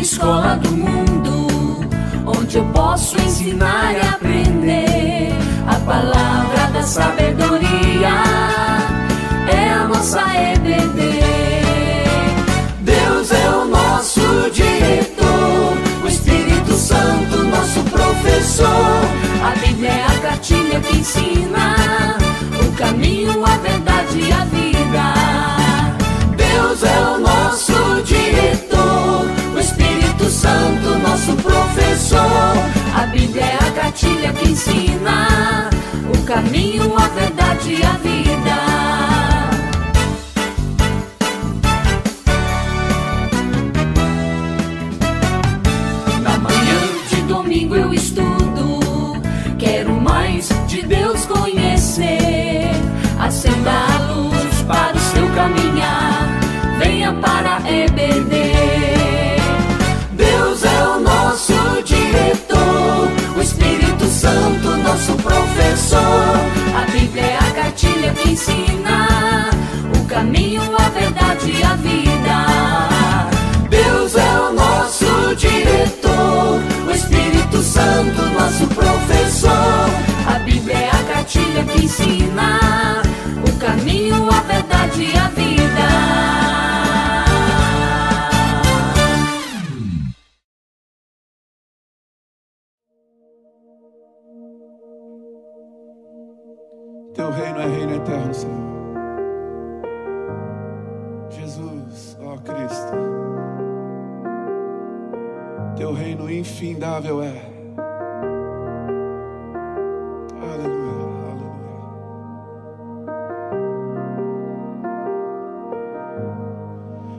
escola do mundo, onde eu posso ensinar e aprender. A palavra da sabedoria é a nossa EBD. Deus é o nosso diretor, o Espírito Santo nosso professor. A Bíblia é a cartilha que ensina o caminho, a verdade e a vida. Deus é o nosso diretor, o Espírito Santo nosso professor. A Bíblia é a cartilha que ensina o caminho, a verdade e a vida. Na manhã de domingo eu estudo, quero mais de Deus conhecer. Acenda a luz para o seu caminhar, venha para a EBD. Deus é o nosso diretor, o Espírito Santo nosso professor. A Bíblia é a cartilha que ensina o caminho, a verdade e a vida. Deus é o nosso diretor, o Espírito Santo nosso professor. A Bíblia é a cartilha que ensina o caminho, a verdade e a vida. Teu reino é reino eterno, Senhor. Jesus, ó Cristo. Teu reino infindável é. Aleluia, aleluia.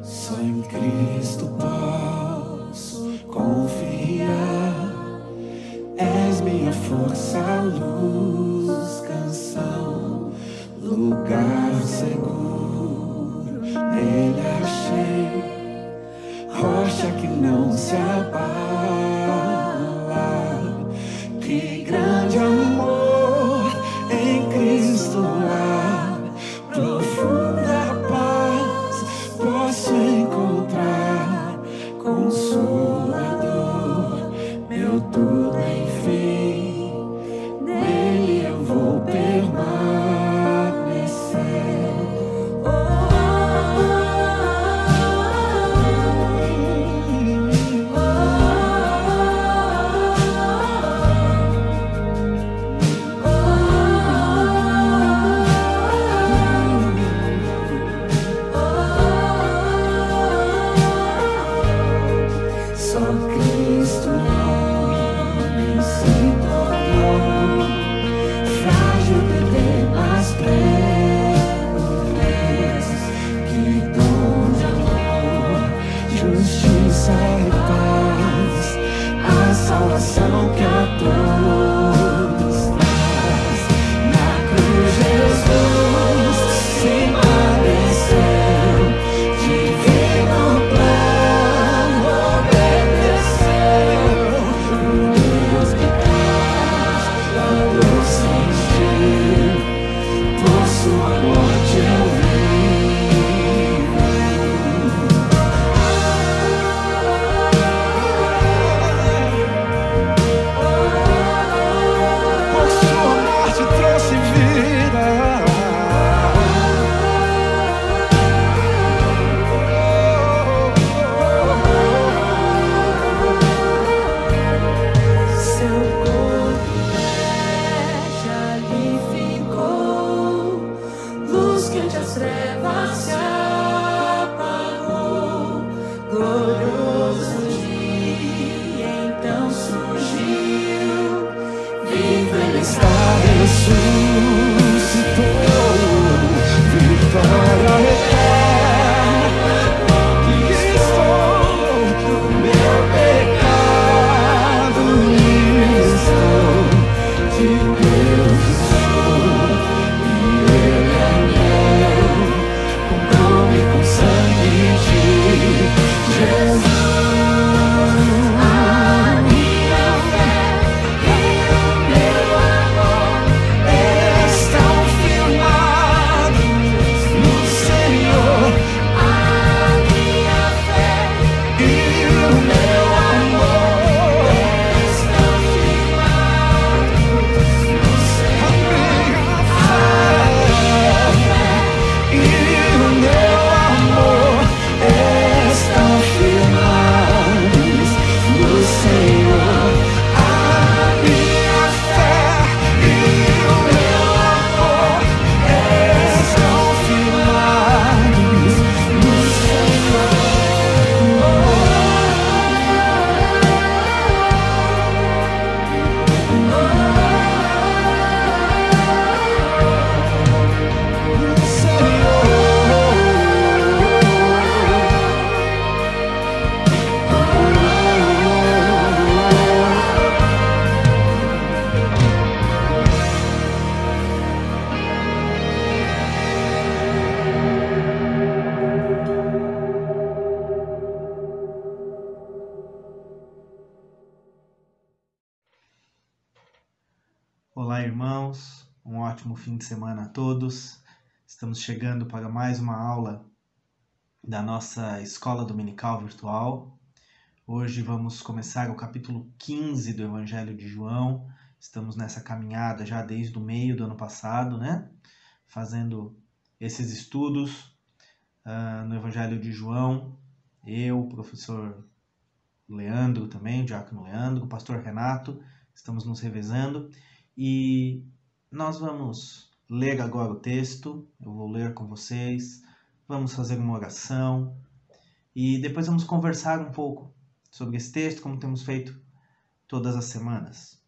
Só em Cristo posso confiar. És minha força, luz, canção, lugar seguro, nele achei, rocha que não se abala. Que grande amor em Cristo há, profunda paz posso encontrar, consolador, meu tudo enfim, nele eu vou permanecer. Só Cristo homem se tornou, frágil bebê, mas pleno desses, que dom de amor, justiça e paz, a salvação que a todos traz. Na cruz Jesus se padeceu, de ver no plano obedeceu. O Deus que traz a dor sentiu, por sua morte eu vivo. Por sua morte trouxe vida. Seu corpo já lhe ficou, luz que ante as trevas se apagou. Glorioso dia então surgiu, vivo ele está, ressuscitou. Vitória eterna conquistou, do meu pecado estou, de Deus sou, e Ele é meu. Comprou-me com sangue de Jesus. A minha fé e o meu amor estão firmados no Senhor. A minha fé e o meu Olá, irmãos, um ótimo fim de semana a todos. Estamos chegando para mais uma aula da nossa escola dominical virtual. Hoje vamos começar o capítulo 15 do Evangelho de João. Estamos nessa caminhada já desde o meio do ano passado, né? Fazendo esses estudos no Evangelho de João. Eu, o professor Leandro também, o diácono Leandro, o pastor Renato, estamos nos revezando. E nós vamos ler agora o texto, eu vou ler com vocês, vamos fazer uma oração e depois vamos conversar um pouco sobre esse texto, como temos feito todas as semanas.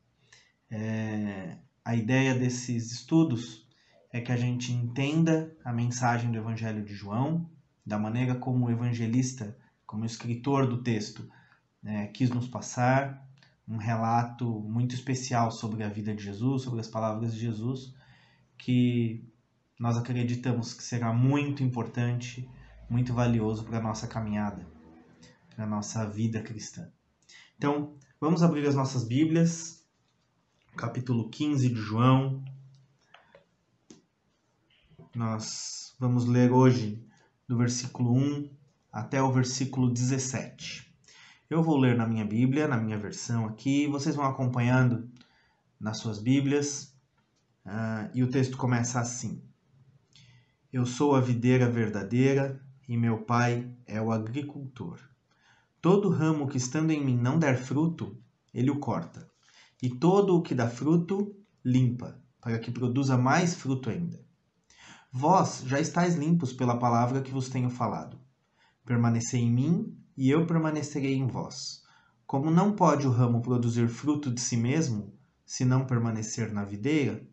A ideia desses estudos é que a gente entenda a mensagem do Evangelho de João, da maneira como o evangelista, como o escritor do texto, quis nos passar, um relato muito especial sobre a vida de Jesus, sobre as palavras de Jesus, que nós acreditamos que será muito importante, muito valioso para a nossa caminhada, para a nossa vida cristã. Então, vamos abrir as nossas Bíblias, capítulo 15 de João. Nós vamos ler hoje do versículo 1 até o versículo 17. Eu vou ler na minha Bíblia, na minha versão aqui, vocês vão acompanhando nas suas Bíblias, e o texto começa assim. Eu sou a videira verdadeira e meu pai é o agricultor. Todo ramo que estando em mim não der fruto, ele o corta, e todo o que dá fruto, limpa, para que produza mais fruto ainda. Vós já estáis limpos pela palavra que vos tenho falado. Permanecei em mim, e eu permanecerei em vós. Como não pode o ramo produzir fruto de si mesmo, se não permanecer na videira,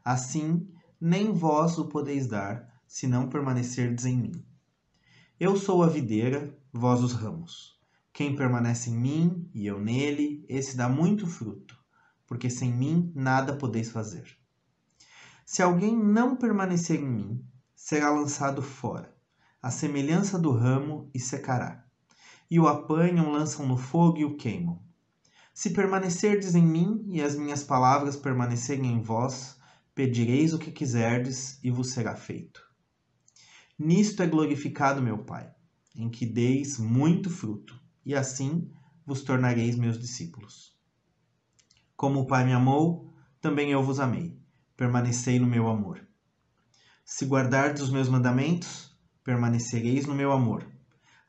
assim nem vós o podeis dar, se não permanecerdes em mim. Eu sou a videira, vós os ramos. Quem permanece em mim, e eu nele, esse dá muito fruto, porque sem mim nada podeis fazer. Se alguém não permanecer em mim, será lançado fora, à semelhança do ramo, e secará. E o apanham, lançam no fogo e o queimam. Se permanecerdes em mim e as minhas palavras permanecerem em vós, pedireis o que quiserdes e vos será feito. Nisto é glorificado meu Pai, em que deis muito fruto, e assim vos tornareis meus discípulos. Como o Pai me amou, também eu vos amei. Permanecei no meu amor. Se guardardes os meus mandamentos, permanecereis no meu amor.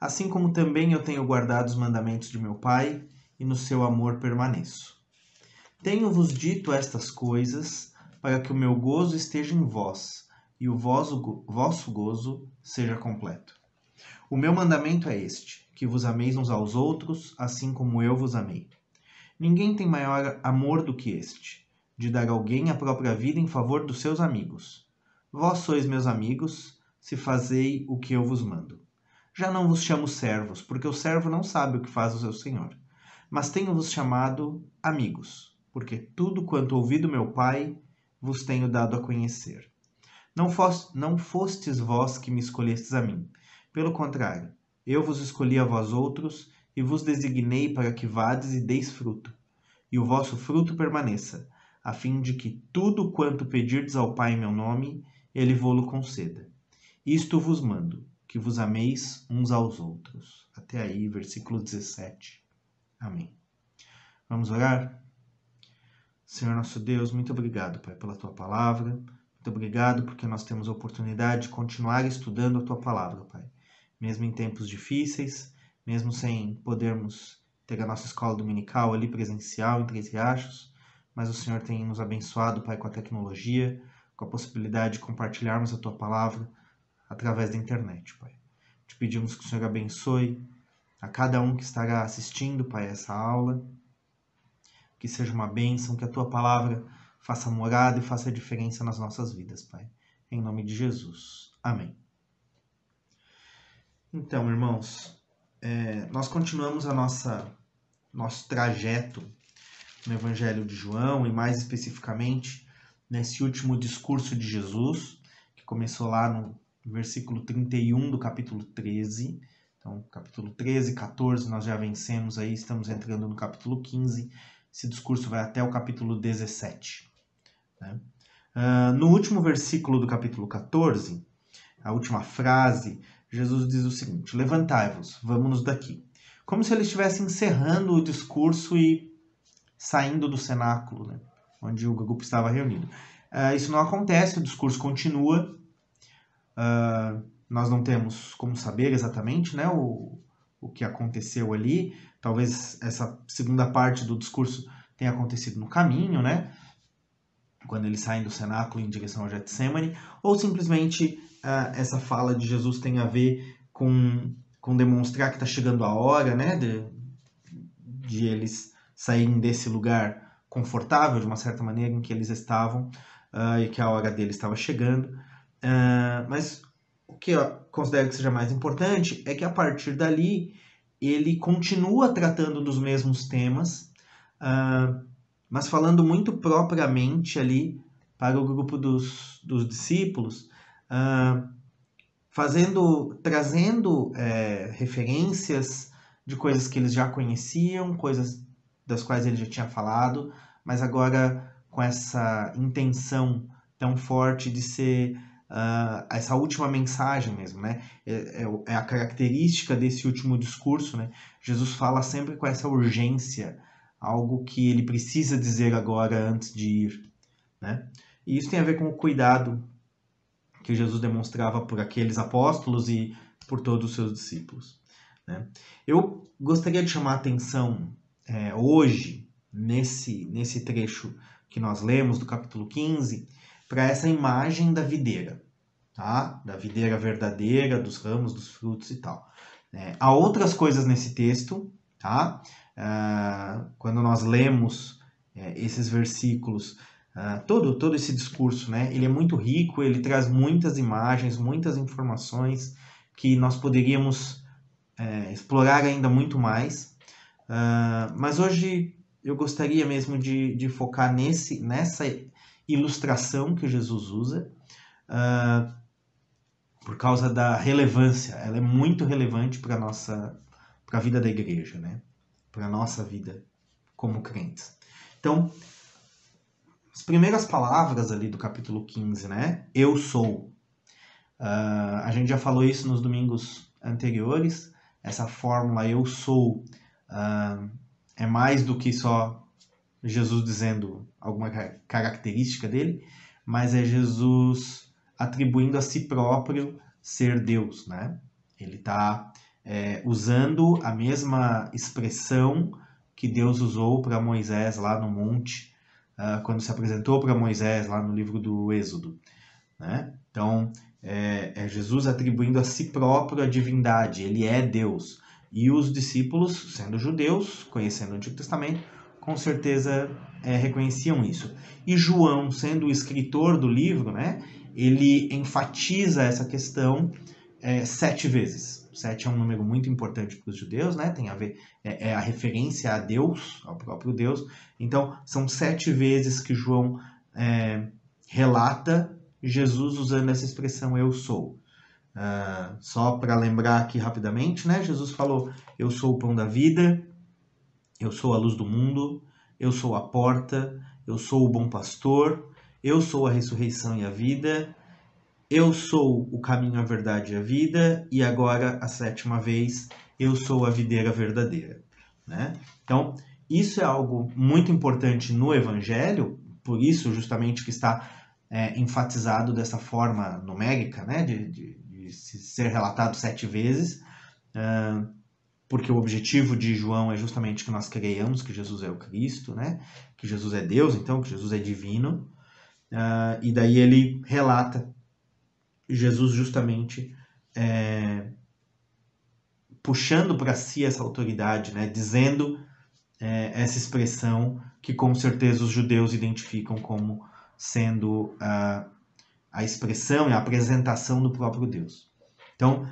Assim como também eu tenho guardado os mandamentos de meu Pai, e no seu amor permaneço. Tenho-vos dito estas coisas, para que o meu gozo esteja em vós, e o vosso gozo seja completo. O meu mandamento é este, que vos ameis uns aos outros, assim como eu vos amei. Ninguém tem maior amor do que este, de dar alguém a própria vida em favor dos seus amigos. Vós sois meus amigos, se fazei o que eu vos mando. Já não vos chamo servos, porque o servo não sabe o que faz o seu senhor. Mas tenho-vos chamado amigos, porque tudo quanto ouvi do meu Pai vos tenho dado a conhecer. Não fostes vós que me escolhestes a mim. Pelo contrário, eu vos escolhi a vós outros e vos designei para que vades e deis fruto, e o vosso fruto permaneça, a fim de que tudo quanto pedirdes ao Pai em meu nome, ele vô-lo conceda. Isto vos mando, que vos ameis uns aos outros. Até aí, versículo 17. Amém. Vamos orar? Senhor nosso Deus, muito obrigado, Pai, pela Tua palavra. Muito obrigado porque nós temos a oportunidade de continuar estudando a Tua palavra, Pai. Mesmo em tempos difíceis, mesmo sem podermos ter a nossa escola dominical ali presencial em Três Riachos, mas o Senhor tem nos abençoado, Pai, com a tecnologia, com a possibilidade de compartilharmos a Tua palavra através da internet, Pai. Te pedimos que o Senhor abençoe a cada um que estará assistindo, Pai, essa aula, que seja uma bênção, que a Tua palavra faça morada e faça diferença nas nossas vidas, Pai. Em nome de Jesus. Amém. Então, irmãos, nós continuamos nosso trajeto no Evangelho de João, e mais especificamente nesse último discurso de Jesus, que começou lá no versículo 31 do capítulo 13. Então, capítulo 13, 14, nós já vencemos aí, estamos entrando no capítulo 15. Esse discurso vai até o capítulo 17. né? No último versículo do capítulo 14, a última frase, Jesus diz o seguinte: levantai-vos, vamos-nos daqui. Como se ele estivesse encerrando o discurso e saindo do cenáculo, né, onde o grupo estava reunido. Isso não acontece, o discurso continua. Nós não temos como saber exatamente, né, o que aconteceu ali. Talvez essa segunda parte do discurso tenha acontecido no caminho, né, quando eles saem do cenáculo em direção ao Getsemane, ou simplesmente essa fala de Jesus tem a ver com demonstrar que está chegando a hora, né, de eles saírem desse lugar confortável, de uma certa maneira, em que eles estavam, e que a hora deles estava chegando. Mas o que eu considero que seja mais importante é que a partir dali ele continua tratando dos mesmos temas, mas falando muito propriamente ali para o grupo dos discípulos, trazendo referências de coisas que eles já conheciam, coisas das quais ele já tinha falado, mas agora com essa intenção tão forte de ser essa última mensagem mesmo, né? É a característica desse último discurso, né? Jesus fala sempre com essa urgência, algo que ele precisa dizer agora antes de ir, né? E isso tem a ver com o cuidado que Jesus demonstrava por aqueles apóstolos e por todos os seus discípulos, né? Eu gostaria de chamar a atenção hoje, nesse trecho que nós lemos do capítulo 15, para essa imagem da videira, tá? Da videira verdadeira, dos ramos, dos frutos e tal. Há outras coisas nesse texto, tá? Quando nós lemos esses versículos, todo esse discurso, né? Ele é muito rico, ele traz muitas imagens, muitas informações que nós poderíamos explorar ainda muito mais. Mas hoje eu gostaria mesmo de focar nessa ilustração que Jesus usa, por causa da relevância. Ela é muito relevante para a vida da igreja, né? Para a nossa vida como crentes. Então, as primeiras palavras ali do capítulo 15, né? Eu sou. A gente já falou isso nos domingos anteriores. Essa fórmula eu sou é mais do que só Jesus dizendo alguma característica dele, mas é Jesus atribuindo a si próprio ser Deus, né? Ele está usando a mesma expressão que Deus usou para Moisés lá no monte, quando se apresentou para Moisés lá no livro do Êxodo, né? Então, é Jesus atribuindo a si próprio a divindade, ele é Deus. E os discípulos, sendo judeus, conhecendo o Antigo Testamento, com certeza reconheciam isso. E João, sendo o escritor do livro, né, ele enfatiza essa questão 7 vezes. 7 é um número muito importante para os judeus, né? Tem a ver, a referência a Deus, ao próprio Deus. Então, são 7 vezes que João relata Jesus usando essa expressão eu sou. Só para lembrar aqui rapidamente, né? Jesus falou: eu sou o pão da vida, eu sou a luz do mundo, eu sou a porta, eu sou o bom pastor, eu sou a ressurreição e a vida, eu sou o caminho, a verdade e a vida, e agora, a 7ª vez, eu sou a videira verdadeira, né? Então, isso é algo muito importante no Evangelho, por isso justamente que está enfatizado dessa forma numérica, né? De ser relatado 7 vezes, porque o objetivo de João é justamente que nós creiamos que Jesus é o Cristo, né? Que Jesus é Deus, então, que Jesus é divino, e daí ele relata Jesus justamente puxando para si essa autoridade, né? Dizendo essa expressão que com certeza os judeus identificam como sendo a expressão e a apresentação do próprio Deus. Então,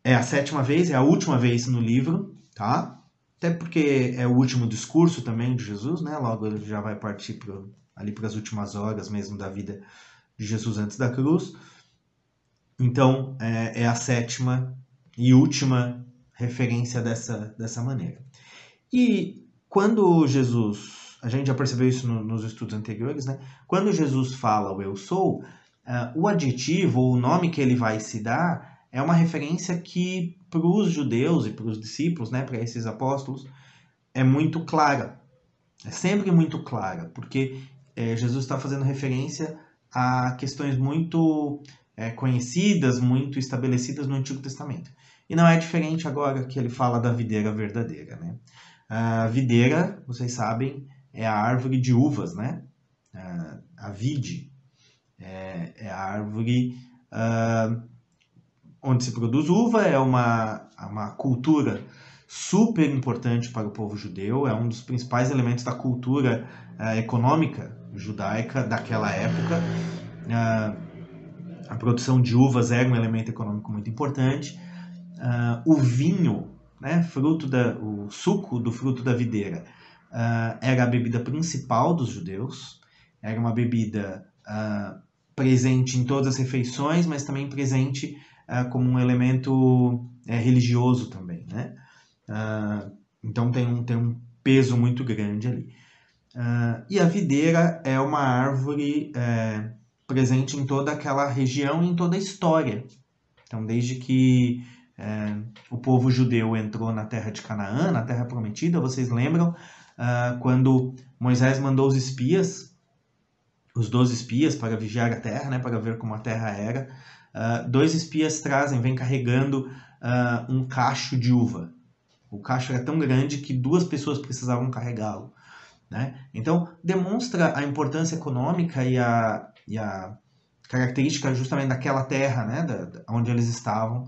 é a 7ª vez, é a última vez no livro, tá? Até porque é o último discurso também de Jesus, né? Logo ele já vai partir ali para as últimas horas mesmo da vida de Jesus antes da cruz. Então, é a 7ª e última referência dessa maneira. E quando Jesus a gente já percebeu isso nos estudos anteriores, né? Quando Jesus fala o eu sou, o adjetivo ou o nome que ele vai se dar é uma referência que para os judeus e para os discípulos, né, para esses apóstolos, é muito clara. É sempre muito clara, porque Jesus está fazendo referência a questões muito conhecidas, muito estabelecidas no Antigo Testamento. E não é diferente agora que ele fala da videira verdadeira, né? A videira, vocês sabem, é a árvore de uvas, né? A vide é a árvore onde se produz uva, é uma cultura super importante para o povo judeu, é um dos principais elementos da cultura econômica judaica daquela época. A produção de uvas era um elemento econômico muito importante. O vinho, né, o suco do fruto da videira, era a bebida principal dos judeus, era uma bebida presente em todas as refeições, mas também presente como um elemento religioso também, né? Então tem um peso muito grande ali. E a videira é uma árvore presente em toda aquela região e em toda a história. Então, desde que o povo judeu entrou na terra de Canaã, na terra prometida, vocês lembram quando Moisés mandou os espias, os 12 espias, para vigiar a terra, né, para ver como a terra era. 2 espias vêm carregando um cacho de uva. O cacho era tão grande que 2 pessoas precisavam carregá-lo, né? Então, demonstra a importância econômica e a característica justamente daquela terra, né, onde eles estavam,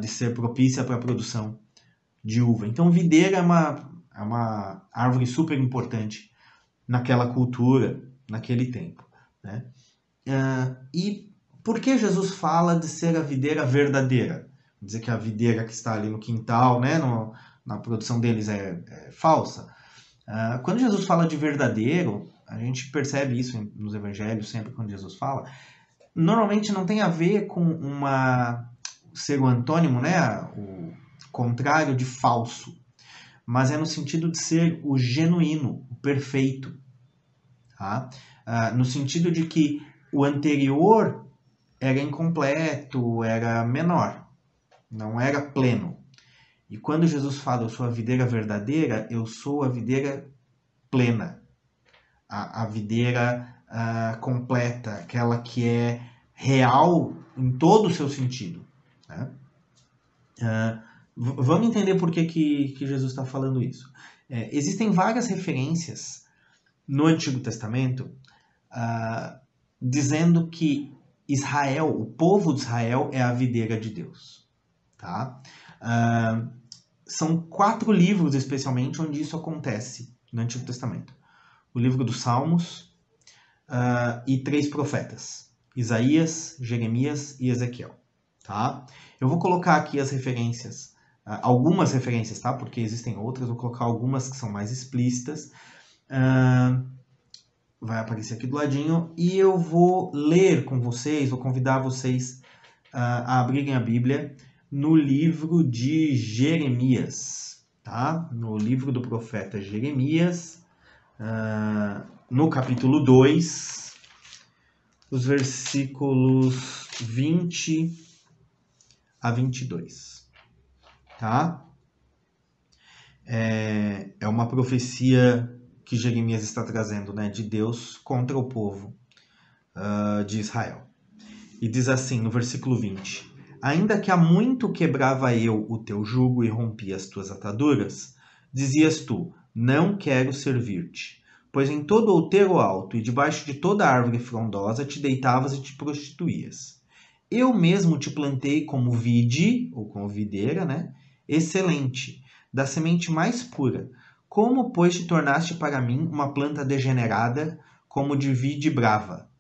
de ser propícia para a produção de uva. Então, videira é uma árvore super importante naquela cultura, naquele tempo, né? E por que Jesus fala de ser a videira verdadeira? Dizer que a videira que está ali no quintal, né, na produção deles é falsa. Quando Jesus fala de verdadeiro, a gente percebe isso nos evangelhos, sempre quando Jesus fala, normalmente não tem a ver com ser o antônimo, né, o contrário de falso, mas é no sentido de ser o genuíno, o perfeito, tá? No sentido de que o anterior era incompleto, era menor, não era pleno. E quando Jesus fala, eu sou a videira verdadeira, eu sou a videira plena, a videira completa, aquela que é real em todo o seu sentido, né? Vamos entender por que Jesus está falando isso. Existem várias referências no Antigo Testamento dizendo que Israel, o povo de Israel, é a videira de Deus, tá? São 4 livros, especialmente, onde isso acontece no Antigo Testamento. O livro dos Salmos e 3 profetas, Isaías, Jeremias e Ezequiel, tá? Eu vou colocar aqui as referências, algumas referências, tá? Porque existem outras, vou colocar algumas que são mais explícitas. Vai aparecer aqui do ladinho, e eu vou ler com vocês, vou convidar vocês a abrirem a Bíblia no livro de Jeremias, tá? No livro do profeta Jeremias, no capítulo 2, os versículos 20 a 22, tá? É uma profecia que Jeremias está trazendo, né, de Deus contra o povo de Israel. E diz assim, no versículo 20: ainda que há muito quebrava eu o teu jugo e rompia as tuas ataduras, dizias tu, não quero servir-te. Pois em todo outeiro alto e debaixo de toda árvore frondosa te deitavas e te prostituías. Eu mesmo te plantei como vide, ou como videira, né, excelente, da semente mais pura. Como, pois, te tornaste para mim uma planta degenerada, como de vide brava?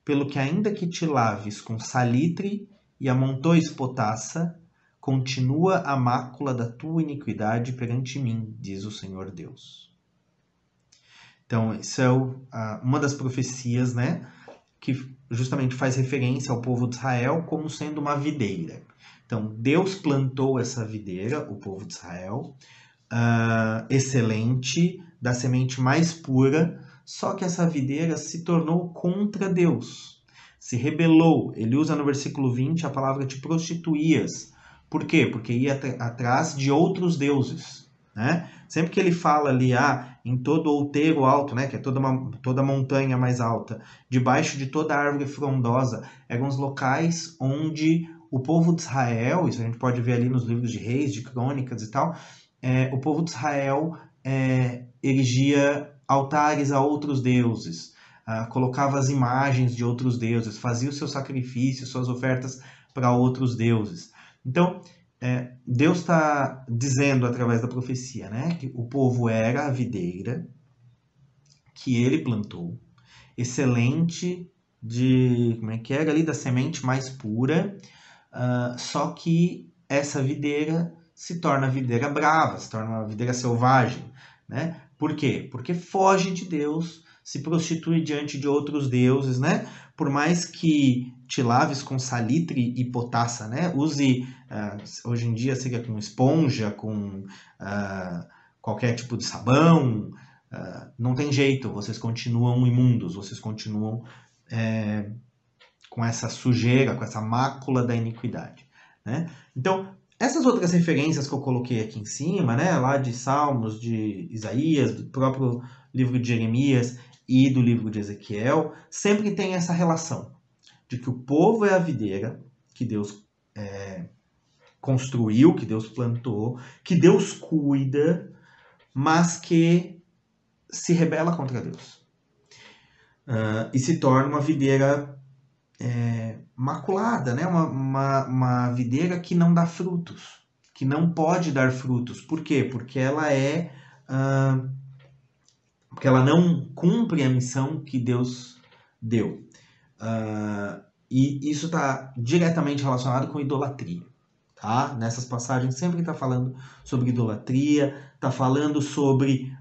Pelo que ainda que te laves com salitre e amontoes potassa, continua a mácula da tua iniquidade perante mim, diz o Senhor Deus. Então, isso é uma das profecias, né, que justamente faz referência ao povo de Israel como sendo uma videira. Então, Deus plantou essa videira, o povo de Israel, excelente, da semente mais pura, só que essa videira se tornou contra Deus, se rebelou. Ele usa no versículo 20 a palavra te prostituías. Por quê? Porque ia atrás de outros deuses, né? Sempre que ele fala ali, em todo outeiro alto, né, que é toda montanha mais alta, debaixo de toda árvore frondosa, eram os locais onde o povo de Israel, isso a gente pode ver ali nos livros de Reis, de Crônicas e tal, o povo de Israel erigia altares a outros deuses, colocava as imagens de outros deuses, fazia os seus sacrifícios, suas ofertas para outros deuses. Então, Deus está dizendo através da profecia, né, que o povo era a videira que ele plantou, excelente, era ali da semente mais pura, só que essa videira se torna videira brava, se torna uma videira selvagem, né? Por quê? Porque foge de Deus, se prostitui diante de outros deuses, né? Por mais que te laves com salitre e potassa, né? Use, hoje em dia seria com esponja, com qualquer tipo de sabão, não tem jeito, vocês continuam imundos, vocês continuam com essa sujeira, com essa mácula da iniquidade, né? Então, essas outras referências que eu coloquei aqui em cima, né, lá de Salmos, de Isaías, do próprio livro de Jeremias e do livro de Ezequiel, sempre tem essa relação de que o povo é a videira que Deus construiu, que Deus plantou, que Deus cuida, mas que se rebela contra Deus. E se torna uma videira maculada, né? Uma videira que não dá frutos, que não pode dar frutos. Por quê? Porque porque ela não cumpre a missão que Deus deu. E isso está diretamente relacionado com idolatria. Tá? Nessas passagens sempre está falando sobre idolatria, está falando sobre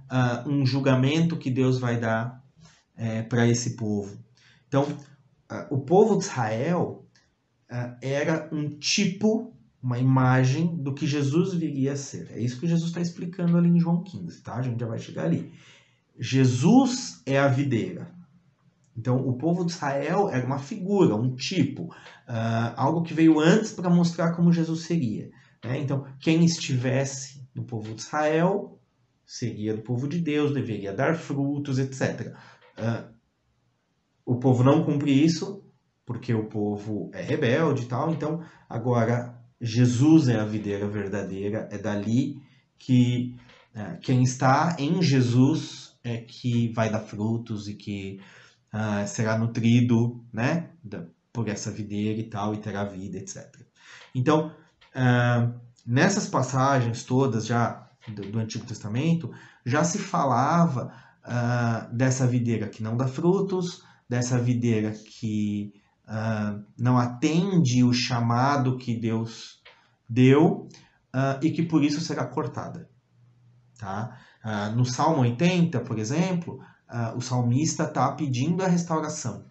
um julgamento que Deus vai dar para esse povo. Então, o povo de Israel era um tipo, uma imagem do que Jesus viria a ser. É isso que Jesus está explicando ali em João 15, tá? A gente já vai chegar ali. Jesus é a videira. Então, o povo de Israel era uma figura, um tipo, algo que veio antes para mostrar como Jesus seria, né? Então, quem estivesse no povo de Israel seria do povo de Deus, deveria dar frutos, etc. O povo não cumpre isso, porque o povo é rebelde e tal. Então, agora, Jesus é a videira verdadeira, é dali que quem está em Jesus é que vai dar frutos e que será nutrido, né, por essa videira e tal, e terá vida, etc. Então, nessas passagens todas já do Antigo Testamento, já se falava dessa videira que não dá frutos, dessa videira que não atende o chamado que Deus deu e que por isso será cortada. Tá? No Salmo 80, por exemplo, o salmista está pedindo a restauração.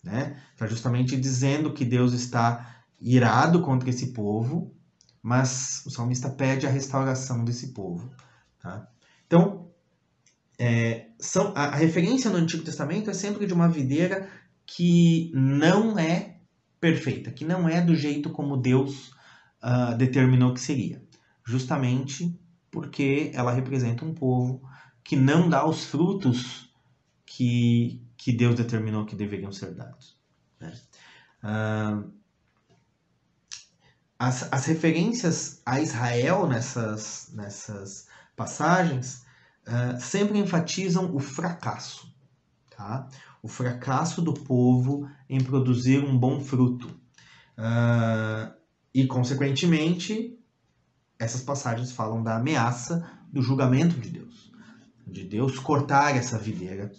Né? Está justamente dizendo que Deus está irado contra esse povo, mas o salmista pede a restauração desse povo. Tá? Então, a referência no Antigo Testamento é sempre de uma videira que não é perfeita, que não é do jeito como Deus determinou que seria. Justamente porque ela representa um povo que não dá os frutos que Deus determinou que deveriam ser dados. Né? As referências a Israel nessas passagens sempre enfatizam o fracasso. Tá? O fracasso do povo em produzir um bom fruto. E, consequentemente, essas passagens falam da ameaça do julgamento de Deus cortar essa videira.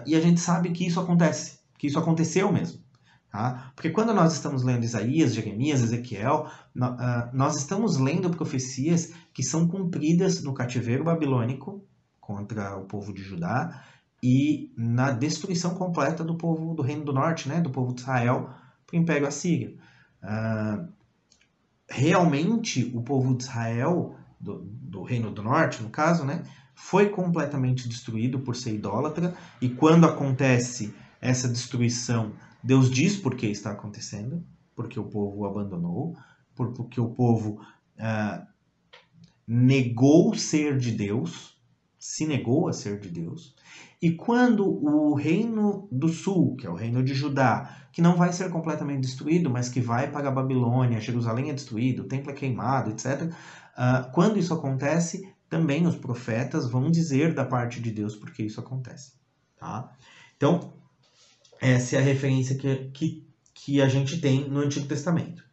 E a gente sabe que isso acontece, que isso aconteceu mesmo. Tá? Porque quando nós estamos lendo Isaías, Jeremias, Ezequiel, nós estamos lendo profecias que são cumpridas no cativeiro babilônico contra o povo de Judá e na destruição completa do povo do Reino do Norte, né, do povo de Israel, para o Império Assírio. Realmente, o povo de Israel do Reino do Norte, no caso, né, foi completamente destruído por ser idólatra, e quando acontece essa destruição, Deus diz por que está acontecendo, porque o povo o abandonou, porque o povo negou ser de Deus, se negou a ser de Deus. E quando o reino do sul, que é o reino de Judá, que não vai ser completamente destruído, mas que vai para a Babilônia, Jerusalém é destruído, o templo é queimado, etc. Quando isso acontece, também os profetas vão dizer da parte de Deus porque isso acontece. Tá? Então, essa é a referência que a gente tem no Antigo Testamento.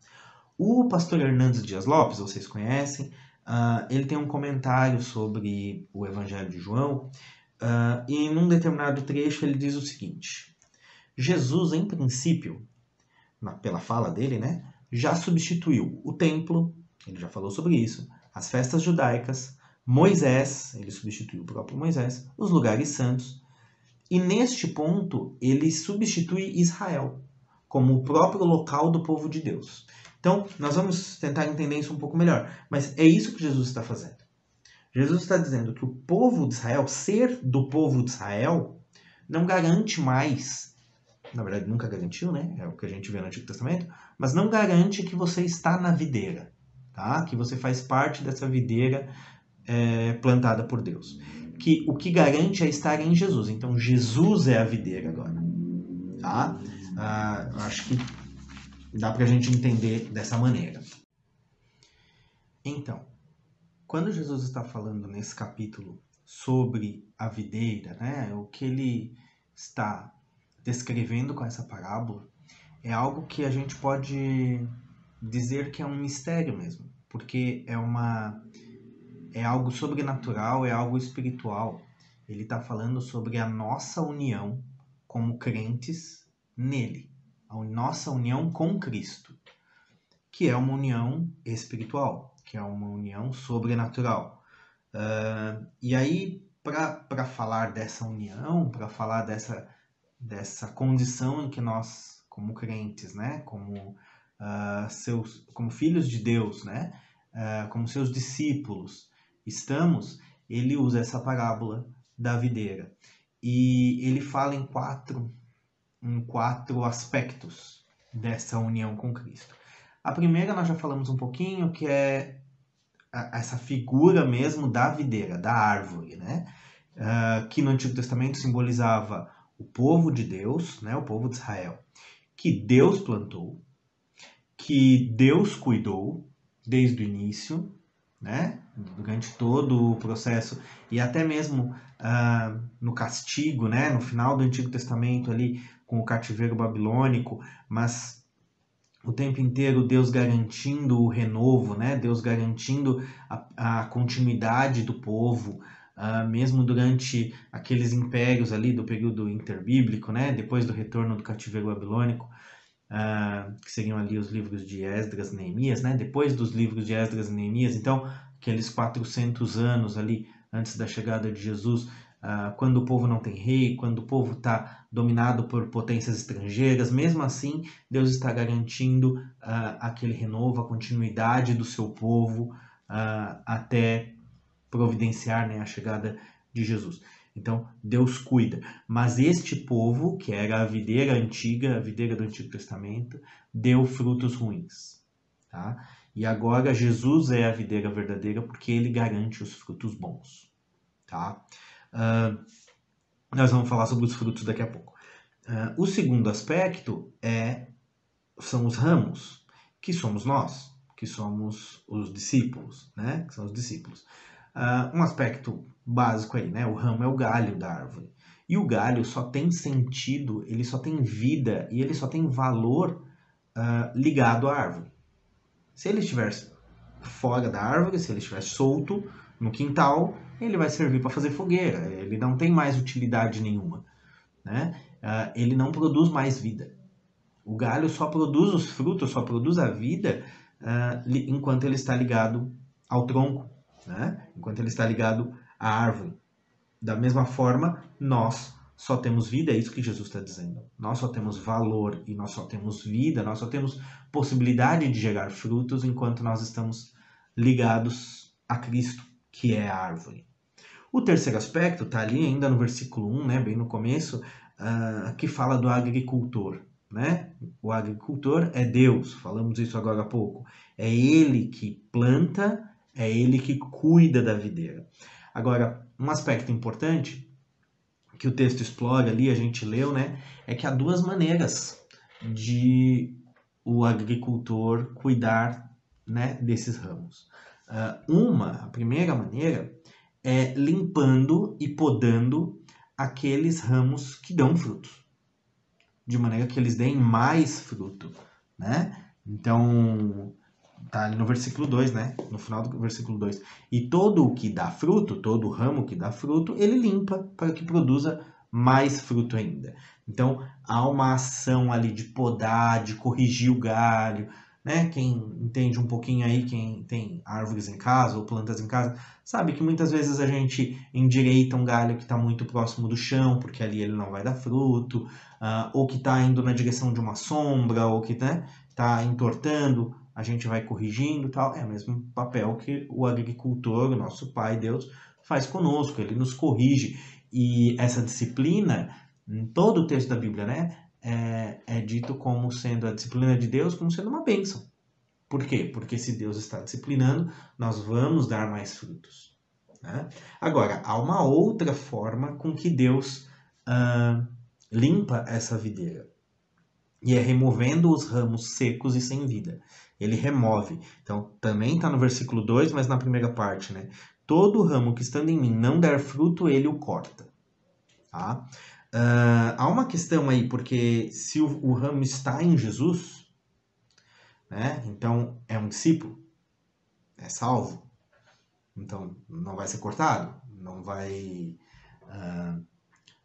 O pastor Hernandes Dias Lopes, vocês conhecem, ele tem um comentário sobre o Evangelho de João, e num determinado trecho ele diz o seguinte: Jesus, em princípio, pela fala dele, né, já substituiu o templo, ele já falou sobre isso, as festas judaicas, Moisés, ele substituiu o próprio Moisés, os lugares santos, e neste ponto ele substitui Israel como o próprio local do povo de Deus. Então, nós vamos tentar entender isso um pouco melhor, mas é isso que Jesus está fazendo. Jesus está dizendo que o povo de Israel, ser do povo de Israel, não garante mais, na verdade nunca garantiu, né? É o que a gente vê no Antigo Testamento, mas não garante que você está na videira, tá? Que você faz parte dessa videira plantada por Deus. Que o que garante é estar em Jesus. Então Jesus é a videira agora, tá? Acho que dá pra gente entender dessa maneira. Então, quando Jesus está falando nesse capítulo sobre a videira, né, o que ele está descrevendo com essa parábola é algo que a gente pode dizer que é um mistério mesmo, porque é algo sobrenatural, é algo espiritual. Ele está falando sobre a nossa união como crentes nele, a nossa união com Cristo, que é uma união espiritual, que é uma união sobrenatural. E aí, para falar dessa união, para falar dessa condição em que nós, como crentes, né, como filhos de Deus, né, como seus discípulos, estamos, ele usa essa parábola da videira. E ele fala em quatro aspectos dessa união com Cristo. A primeira nós já falamos um pouquinho, que é essa figura mesmo da videira, da árvore, né? Que no Antigo Testamento simbolizava o povo de Deus, né? O povo de Israel, que Deus plantou, que Deus cuidou desde o início, né? Durante todo o processo, e até mesmo no castigo, né? No final do Antigo Testamento ali, com o cativeiro babilônico, mas o tempo inteiro Deus garantindo o renovo, né? Deus garantindo a continuidade do povo, mesmo durante aqueles impérios ali do período interbíblico, né? Depois do retorno do cativeiro babilônico, que seriam ali os livros de Esdras e Neemias, né? Depois dos livros de Esdras e Neemias, então, aqueles 400 anos ali antes da chegada de Jesus, quando o povo não tem rei, quando o povo está dominado por potências estrangeiras, mesmo assim, Deus está garantindo aquele renovo, a continuidade do seu povo, até providenciar, né, a chegada de Jesus. Então, Deus cuida. Mas este povo, que era a videira antiga, a videira do Antigo Testamento, deu frutos ruins. Tá? E agora Jesus é a videira verdadeira porque ele garante os frutos bons. Tá? Nós vamos falar sobre os frutos daqui a pouco. O segundo aspecto são os ramos, que somos nós, que somos os discípulos, né? Que são os discípulos. Um aspecto básico aí, né? O ramo é o galho da árvore. E o galho só tem sentido, ele só tem vida e ele só tem valor ligado à árvore. Se ele estiver fora da árvore, se ele estiver solto no quintal, ele vai servir para fazer fogueira. Ele não tem mais utilidade nenhuma, né? Ele não produz mais vida. O galho só produz os frutos, só produz a vida enquanto ele está ligado ao tronco, né? Enquanto ele está ligado à árvore. Da mesma forma, nós só temos vida, é isso que Jesus está dizendo. Nós só temos valor e nós só temos vida, nós só temos possibilidade de gerar frutos enquanto nós estamos ligados a Cristo, que é a árvore. O terceiro aspecto está ali ainda no versículo 1, né, bem no começo, que fala do agricultor. Né? O agricultor é Deus, falamos isso agora há pouco. É Ele que planta, é Ele que cuida da videira. Agora, um aspecto importante que o texto explora ali, a gente leu, né, é que há duas maneiras de o agricultor cuidar, né, desses ramos. A primeira maneira é limpando e podando aqueles ramos que dão frutos, de maneira que eles deem mais fruto, né? Então, tá ali no versículo 2, né? No final do versículo 2. E todo o que dá fruto, todo ramo que dá fruto, ele limpa para que produza mais fruto ainda. Então, há uma ação ali de podar, de corrigir o galho, né? Quem entende um pouquinho aí, quem tem árvores em casa ou plantas em casa, sabe que muitas vezes a gente endireita um galho que está muito próximo do chão, porque ali ele não vai dar fruto, ou que está indo na direção de uma sombra, ou que está entortando, a gente vai corrigindo e tal. É o mesmo papel que o agricultor, o nosso Pai, Deus, faz conosco, ele nos corrige. E essa disciplina, em todo o texto da Bíblia, né, é dito como sendo a disciplina de Deus, como sendo uma bênção. Por quê? Porque se Deus está disciplinando, nós vamos dar mais frutos. Né? Agora, há uma outra forma com que Deus limpa essa videira. E é removendo os ramos secos e sem vida. Ele remove. Então, também está no versículo 2, mas na primeira parte, né? Todo ramo que estando em mim não der fruto, ele o corta. Tá? Há uma questão aí, porque se o ramo está em Jesus, né? Então é um discípulo, é salvo, então não vai ser cortado, não vai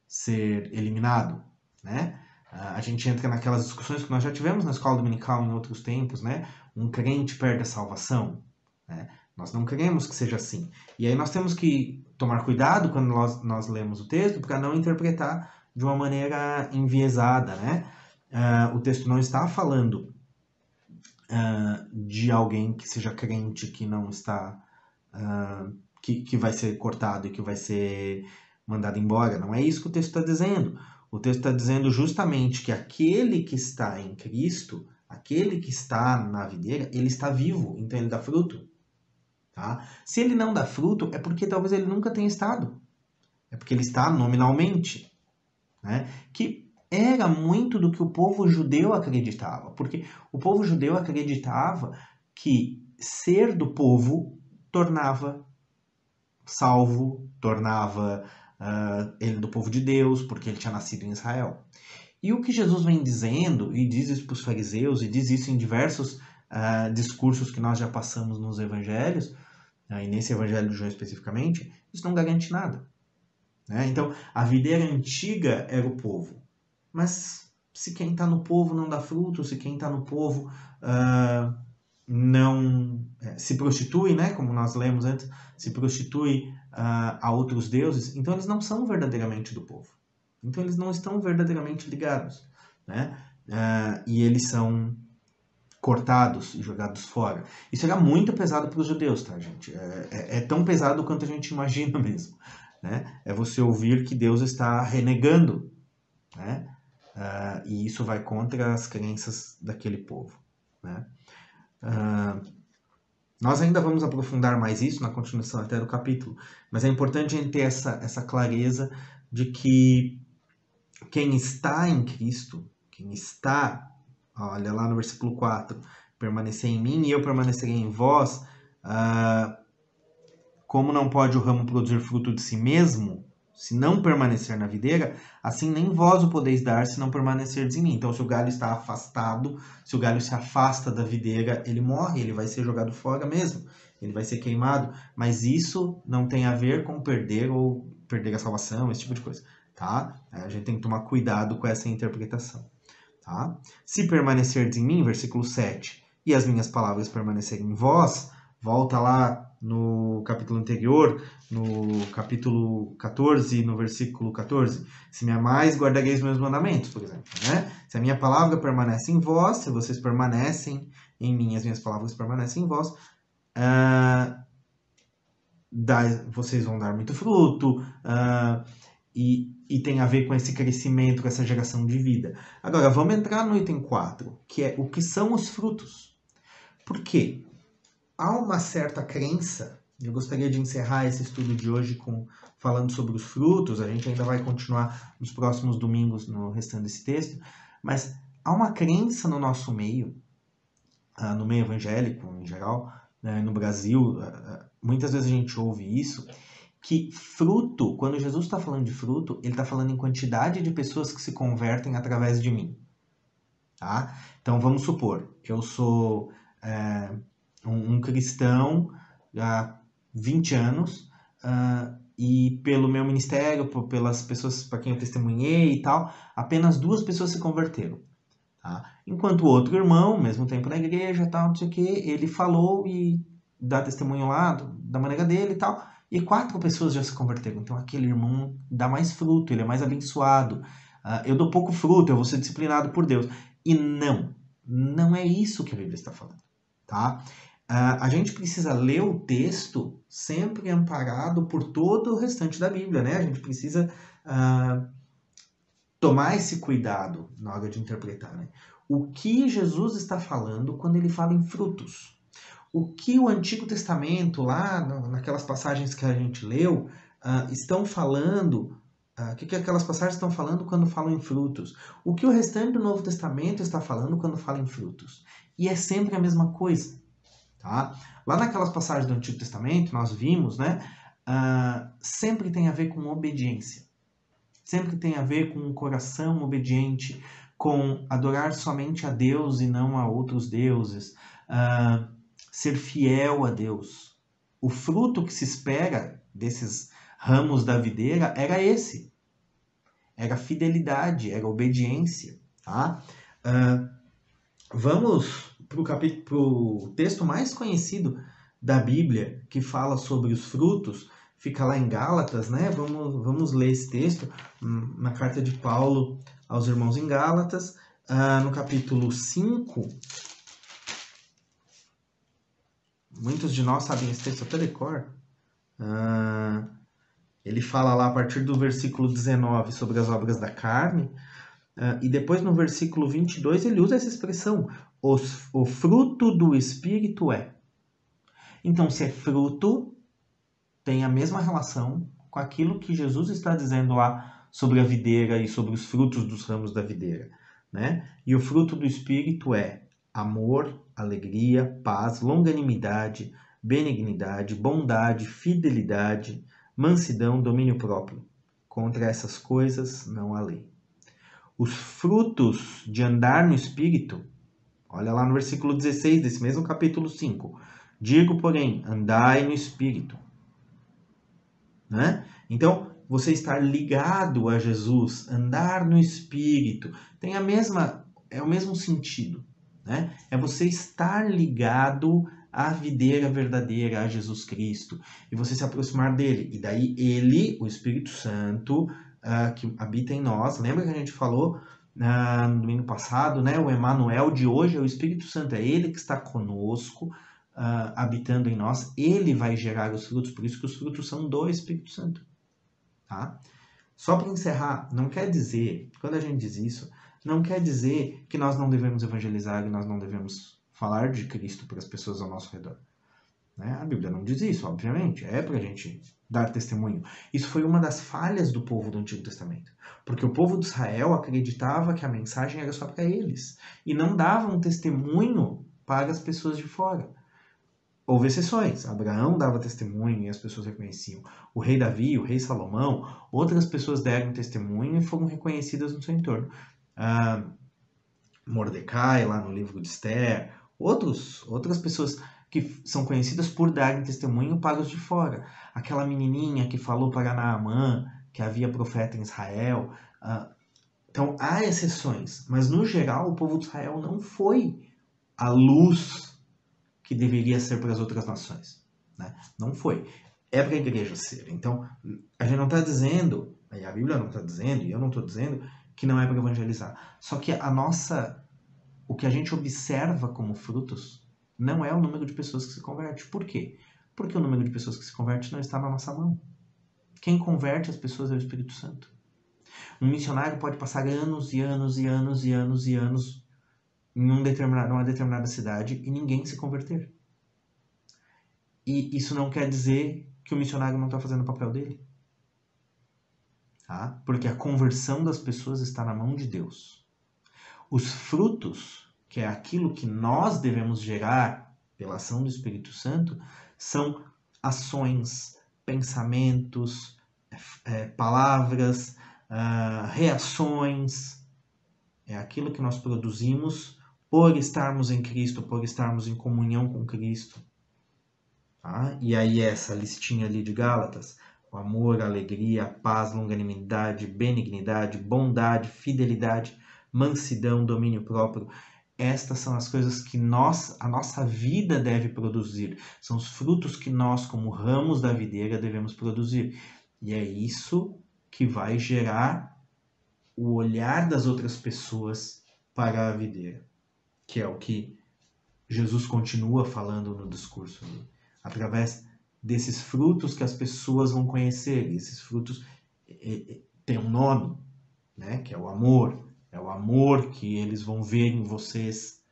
ser eliminado, né? A gente entra naquelas discussões que nós já tivemos na escola dominical em outros tempos, né? Um crente perde a salvação, né? Nós não queremos que seja assim. E aí nós temos que tomar cuidado quando nós lemos o texto para não interpretar de uma maneira enviesada, né? O texto não está falando de alguém que seja crente que não está, que vai ser cortado e que vai ser mandado embora. Não é isso que o texto está dizendo. O texto está dizendo justamente que aquele que está em Cristo, aquele que está na videira, ele está vivo, então ele dá fruto. Tá? Se ele não dá fruto, é porque talvez ele nunca tenha estado. É porque ele está nominalmente. Né? Que era muito do que o povo judeu acreditava. Porque o povo judeu acreditava que ser do povo tornava salvo, tornava ele do povo de Deus, porque ele tinha nascido em Israel. E o que Jesus vem dizendo, e diz isso para os fariseus, e diz isso em diversos discursos que nós já passamos nos evangelhos, e nesse evangelho de João especificamente, isso não garante nada. Né? Então, a videira antiga era o povo. Mas se quem está no povo não dá fruto, se quem está no povo não se prostitui, né? Como nós lemos antes, se prostitui a outros deuses, então eles não são verdadeiramente do povo. Então eles não estão verdadeiramente ligados. Né? E eles são cortados e jogados fora. Isso era muito pesado para os judeus, tá, gente? É tão pesado quanto a gente imagina mesmo. Né? É você ouvir que Deus está renegando, né? E isso vai contra as crenças daquele povo. Né? Nós ainda vamos aprofundar mais isso na continuação até do capítulo, mas é importante a gente ter essa clareza de que quem está em Cristo, quem está, olha lá no versículo 4, permanecer em mim e eu permanecerei em vós, como não pode o ramo produzir fruto de si mesmo, se não permanecer na videira, assim nem vós o podeis dar se não permanecerdes em mim. Então, se o galho está afastado, se o galho se afasta da videira, ele morre, ele vai ser jogado fora mesmo, ele vai ser queimado. Mas isso não tem a ver com perder ou perder a salvação, esse tipo de coisa. Tá? A gente tem que tomar cuidado com essa interpretação. Tá? Se permanecerdes em mim, versículo 7, e as minhas palavras permanecerem em vós, volta lá no capítulo anterior, no capítulo 14, no versículo 14. Se me amais, guardareis meus mandamentos, por exemplo. Né? Se a minha palavra permanece em vós, se vocês permanecem em mim, as minhas palavras permanecem em vós, vocês vão dar muito fruto, e tem a ver com esse crescimento, com essa geração de vida. Agora, vamos entrar no item 4, que é o que são os frutos. Por quê? Há uma certa crença, eu gostaria de encerrar esse estudo de hoje falando sobre os frutos, a gente ainda vai continuar nos próximos domingos no restante desse texto, mas há uma crença no nosso meio, no meio evangélico em geral, no Brasil, muitas vezes a gente ouve isso, que fruto, quando Jesus está falando de fruto, ele está falando em quantidade de pessoas que se convertem através de mim. Tá? Então vamos supor, eu sou um cristão há 20 anos, e pelo meu ministério, pelas pessoas para quem eu testemunhei e tal, apenas 2 pessoas se converteram. Tá? Enquanto o outro irmão, mesmo tempo na igreja, tal, não sei o que, ele falou e dá testemunho lá da maneira dele e tal, e 4 pessoas já se converteram. Então aquele irmão dá mais fruto, ele é mais abençoado. Eu dou pouco fruto, eu vou ser disciplinado por Deus. E não é isso que a Bíblia está falando. Tá? A gente precisa ler o texto sempre amparado por todo o restante da Bíblia, né? A gente precisa tomar esse cuidado na hora de interpretar, né? O que Jesus está falando quando ele fala em frutos? O que o Antigo Testamento, lá naquelas passagens que a gente leu, estão falando, o que aquelas passagens estão falando quando falam em frutos? O que o restante do Novo Testamento está falando quando fala em frutos? E é sempre a mesma coisa. Tá? Lá naquelas passagens do Antigo Testamento, nós vimos, né, sempre tem a ver com obediência. Sempre tem a ver com um coração obediente, com adorar somente a Deus e não a outros deuses, ser fiel a Deus. O fruto que se espera desses ramos da videira era esse. Era fidelidade, era obediência. Tá? Vamos para o texto mais conhecido da Bíblia, que fala sobre os frutos, fica lá em Gálatas, né? Vamos ler esse texto na carta de Paulo aos irmãos em Gálatas, no capítulo 5. Muitos de nós sabem esse texto até de cor. Ele fala lá a partir do versículo 19 sobre as obras da carne, e depois no versículo 22 ele usa essa expressão, o fruto do Espírito é. Então, se é fruto, tem a mesma relação com aquilo que Jesus está dizendo lá sobre a videira e sobre os frutos dos ramos da videira, né? E o fruto do Espírito é amor, alegria, paz, longanimidade, benignidade, bondade, fidelidade, mansidão, domínio próprio. Contra essas coisas não há lei. Os frutos de andar no Espírito, olha lá no versículo 16 desse mesmo capítulo 5. Digo, porém, andai no Espírito. Né? Então, você estar ligado a Jesus, andar no Espírito, tem é o mesmo sentido. Né? É você estar ligado à videira verdadeira, a Jesus Cristo, e você se aproximar dele. E daí ele, o Espírito Santo, que habita em nós, lembra que a gente falou no domingo passado, né? O Emmanuel de hoje é o Espírito Santo, é ele que está conosco, habitando em nós, ele vai gerar os frutos, por isso que os frutos são do Espírito Santo. Tá? Só para encerrar, não quer dizer, quando a gente diz isso, não quer dizer que nós não devemos evangelizar e nós não devemos falar de Cristo para as pessoas ao nosso redor. Né? A Bíblia não diz isso, obviamente, é para a gente dar testemunho. Isso foi uma das falhas do povo do Antigo Testamento, porque o povo de Israel acreditava que a mensagem era só para eles e não dava um testemunho para as pessoas de fora. Houve exceções. Abraão dava testemunho e as pessoas reconheciam. O rei Davi, o rei Salomão, outras pessoas deram testemunho e foram reconhecidas no seu entorno. Mordecai, lá no livro de Esther, outras pessoas que são conhecidas por darem testemunho para os de fora. Aquela menininha que falou para Naamã que havia profeta em Israel. Então, há exceções, mas no geral o povo de Israel não foi a luz que deveria ser para as outras nações. Né? Não foi. É para a igreja ser. Então, a gente não está dizendo, a Bíblia não está dizendo, e eu não estou dizendo, que não é para evangelizar. Só que o que a gente observa como frutos não é o número de pessoas que se convertem. Por quê? Porque o número de pessoas que se converte não está na nossa mão. Quem converte as pessoas é o Espírito Santo. Um missionário pode passar anos e anos e anos e anos e anos em numa determinada cidade e ninguém se converter. E isso não quer dizer que o missionário não está fazendo o papel dele. Tá? Porque a conversão das pessoas está na mão de Deus. Os frutos, que é aquilo que nós devemos gerar pela ação do Espírito Santo, são ações, pensamentos, palavras, reações. É aquilo que nós produzimos por estarmos em Cristo, por estarmos em comunhão com Cristo. Tá? E aí essa listinha ali de Gálatas: o amor, a alegria, a paz, longanimidade, benignidade, bondade, fidelidade, mansidão, domínio próprio. Estas são as coisas que a nossa vida deve produzir. São os frutos que nós, como ramos da videira, devemos produzir. E é isso que vai gerar o olhar das outras pessoas para a videira, que é o que Jesus continua falando no discurso ali. Através desses frutos que as pessoas vão conhecer. E esses frutos têm um nome, né? Que é o amor. É o amor que eles vão ver em vocês,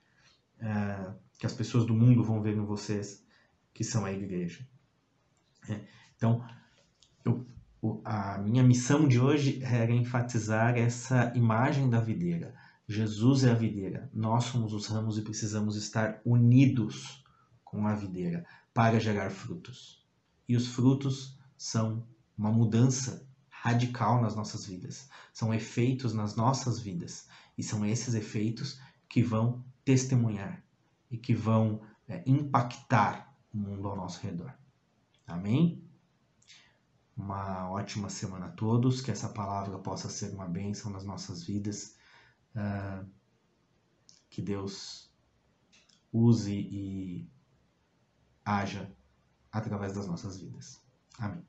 que as pessoas do mundo vão ver em vocês, que são a igreja. Então, a minha missão de hoje era enfatizar essa imagem da videira. Jesus é a videira, nós somos os ramos e precisamos estar unidos com a videira para gerar frutos. E os frutos são uma mudança radical nas nossas vidas. São efeitos nas nossas vidas. E são esses efeitos que vão testemunhar e que vão impactar o mundo ao nosso redor. Amém? Uma ótima semana a todos. Que essa palavra possa ser uma bênção nas nossas vidas. Que Deus use e haja através das nossas vidas. Amém.